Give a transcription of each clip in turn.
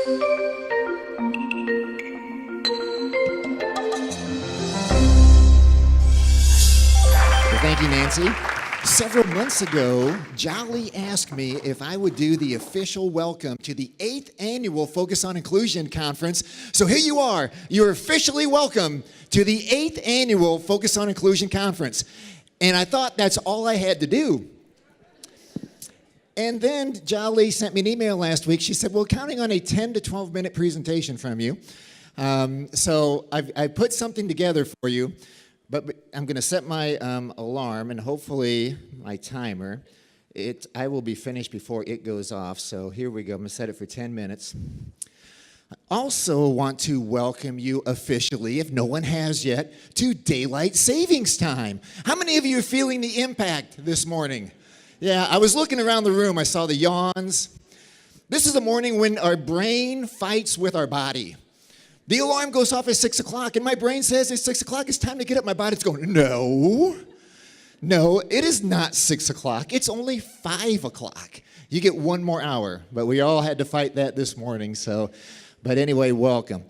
Thank you, Nancy. Several months ago, Jolly asked me if I would do the official welcome to the 8th annual Focus on Inclusion conference. So here you are. You're officially welcome to the 8th annual Focus on Inclusion conference. And I thought that's all I had to do. And then Jolly sent me an email last week. She said, well, counting on a 10 to 12 minute presentation from you. So I put something together for you. But I'm going to set my alarm and hopefully my timer. I will be finished before it goes off. So here we go. I'm going to set it for 10 minutes. I also want to welcome you officially, if no one has yet, to Daylight Savings Time. How many of you are feeling the impact this morning? Yeah, I was looking around the room. I saw the yawns. This is a morning when our brain fights with our body. The alarm goes off at 6 o'clock, and my brain says it's 6 o'clock, it's time to get up. My body's going, no, it is not 6 o'clock. It's only 5 o'clock. You get one more hour, but we all had to fight that this morning. But anyway, welcome.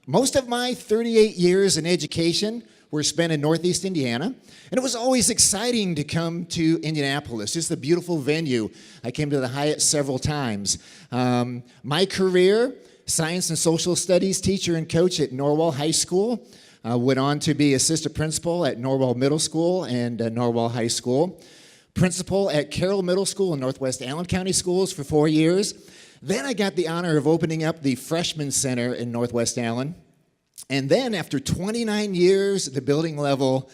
Most of my 38 years in education were spent in Northeast Indiana, and it was always exciting to come to Indianapolis. It's a beautiful venue. I came to the Hyatt several times. My career, Science and Social Studies teacher and coach at Norwell High School. Went on to be assistant principal at Norwell Middle School and Norwell High School. Principal at Carroll Middle School and Northwest Allen County Schools for 4 years. Then I got the honor of opening up the Freshman Center in Northwest Allen. And then after 29 years at the building level,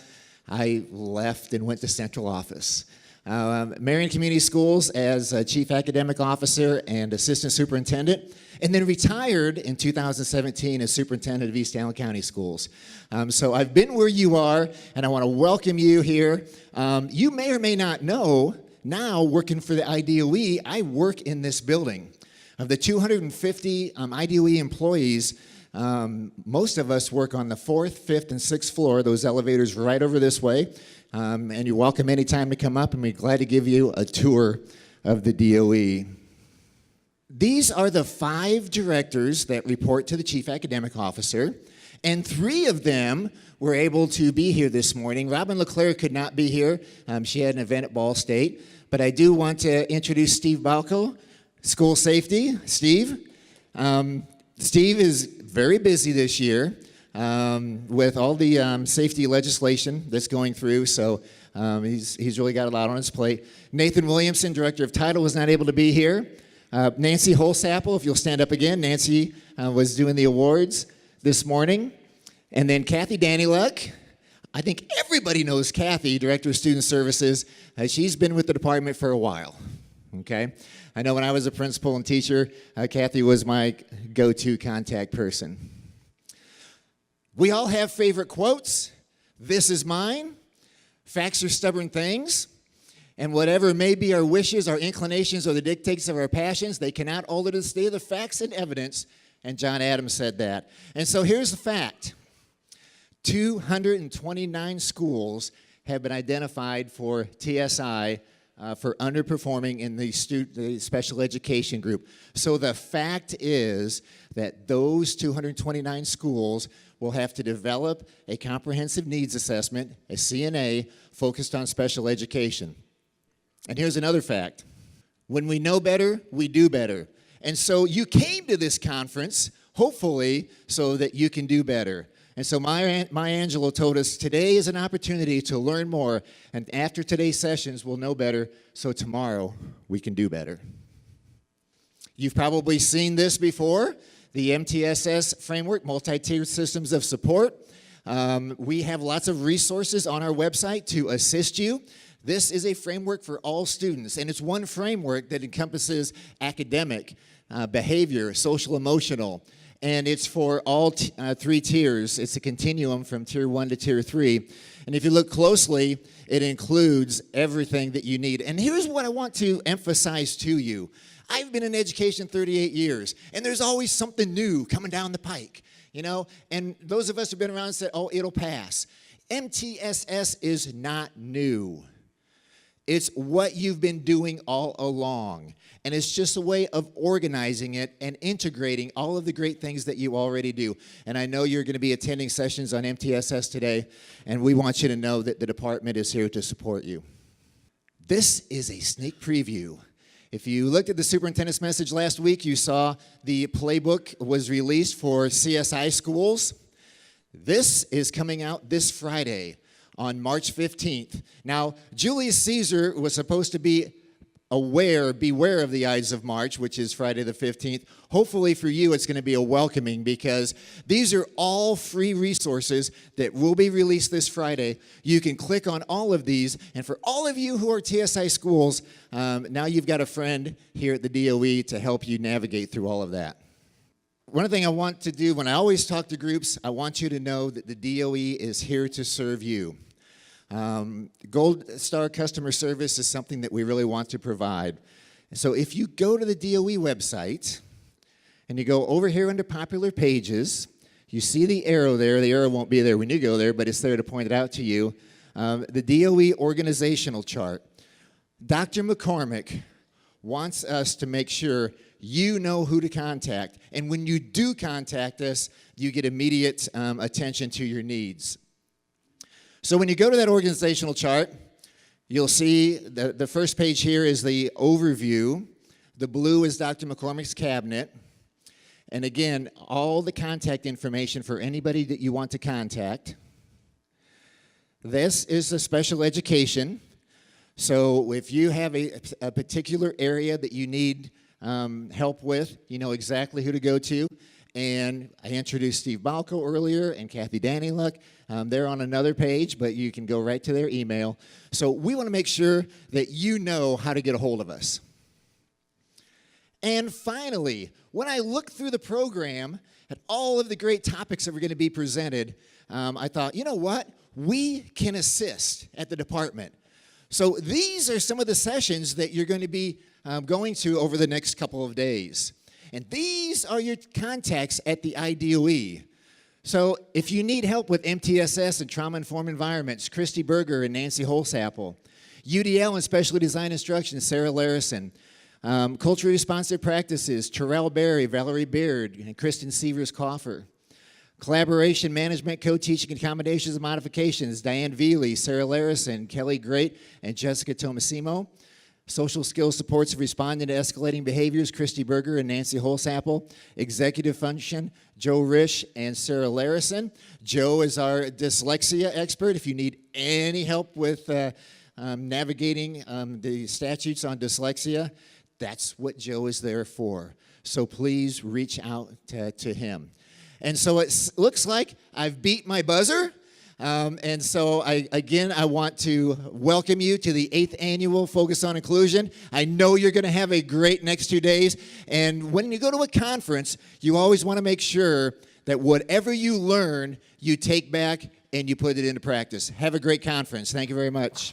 I left and went to central office. Marion Community Schools as Chief Academic Officer and Assistant Superintendent, and then retired in 2017 as Superintendent of East Allen County Schools. So I've been where you are, and I want to welcome you here. You may or may not know, now working for the IDOE, I work in this building. Of the 250 IDOE employees, most of us work on the 4th, 5th, and 6th floor. Those elevators right over this way. And you're welcome anytime to come up, and we're glad to give you a tour of the DOE. These are the 5 directors that report to the Chief Academic Officer, and 3 of them were able to be here this morning. Robin LeClaire could not be here. She had an event at Ball State. But I do want to introduce Steve Balco, School Safety. Steve. Steve is very busy this year. With all the safety legislation that's going through, so he's really got a lot on his plate. Nathan Williamson, Director of Title, was not able to be here. Nancy Holsapple, if you'll stand up again. Nancy was doing the awards this morning. And then Kathy Dannyluck. I think everybody knows Kathy, Director of Student Services. She's been with the department for a while, okay? I know when I was a principal and teacher, Kathy was my go-to contact person. We all have favorite quotes. This is mine. Facts are stubborn things. And whatever may be our wishes, our inclinations, or the dictates of our passions, they cannot alter the state of the facts and evidence. And John Adams said that. And so here's the fact. 229 schools have been identified for TSI for underperforming in the special education group. So the fact is that those 229 schools will have to develop a comprehensive needs assessment, a CNA, focused on special education. And here's another fact. When we know better, we do better. And so you came to this conference, hopefully, so that you can do better. And so Maya Angelou told us today is an opportunity to learn more, and after today's sessions, we'll know better, so tomorrow we can do better. You've probably seen this before, the MTSS Framework, Multi-Tiered Systems of Support. We have lots of resources on our website to assist you. This is a framework for all students, and it's one framework that encompasses academic, behavior, social, emotional, and it's for all 3 tiers. It's a continuum from Tier 1 to Tier 3. And if you look closely, it includes everything that you need. And here's what I want to emphasize to you. I've been in education 38 years, and there's always something new coming down the pike, you know? And those of us who've been around said, oh, it'll pass. MTSS is not new. It's what you've been doing all along. And it's just a way of organizing it and integrating all of the great things that you already do. And I know you're going to be attending sessions on MTSS today, and we want you to know that the department is here to support you. This is a sneak preview. If you looked at the superintendent's message last week, you saw the playbook was released for CSI schools. This is coming out this Friday on March 15th. Now, Julius Caesar was supposed to be beware of the Ides of March, which is Friday the 15th. Hopefully for you, it's going to be a welcoming, because these are all free resources that will be released this Friday. You can click on all of these, and for all of you who are TSI schools, now you've got a friend here at the DOE to help you navigate through all of that. One thing I want to do when I always talk to groups, I want you to know that the DOE is here to serve you. Gold Star customer service is something that we really want to provide. So if you go to the DOE website and you go over here under popular pages, you see the arrow there. The arrow won't be there when you go there, but it's there to point it out to you. The DOE organizational chart. Dr. McCormick wants us to make sure you know who to contact. And when you do contact us, you get immediate attention to your needs. So when you go to that organizational chart, you'll see the first page here is the overview. The blue is Dr. McCormick's cabinet. And again, all the contact information for anybody that you want to contact. This is the special education. So if you have a particular area that you need help with, you know exactly who to go to. And I introduced Steve Balco earlier and Kathy Danyluk. They're on another page, but you can go right to their email. So we want to make sure that you know how to get a hold of us. And finally, when I looked through the program at all of the great topics that were going to be presented, I thought, you know what? We can assist at the department. So these are some of the sessions that you're going to be going to over the next couple of days. And these are your contacts at the IDOE. So if you need help with MTSS and trauma-informed environments, Christy Berger and Nancy Holsapple. UDL and specially designed instruction, Sarah Larison. Culturally responsive practices, Terrell Berry, Valerie Beard, and Kristen Sievers-Coffer. Collaboration management, co-teaching accommodations and modifications, Diane Veely, Sarah Larison, Kelly Great, and Jessica Tomasimo. Social skills supports of responding to escalating behaviors, Christy Berger and Nancy Holsapple. Executive function, Joe Risch and Sarah Larison. Joe is our dyslexia expert. If you need any help with navigating the statutes on dyslexia, that's what Joe is there for. So please reach out to him. And so it looks like I've beat my buzzer. And so, I want to welcome you to the 8th Annual Focus on Inclusion. I know you're going to have a great next 2 days. And when you go to a conference, you always want to make sure that whatever you learn, you take back and you put it into practice. Have a great conference. Thank you very much.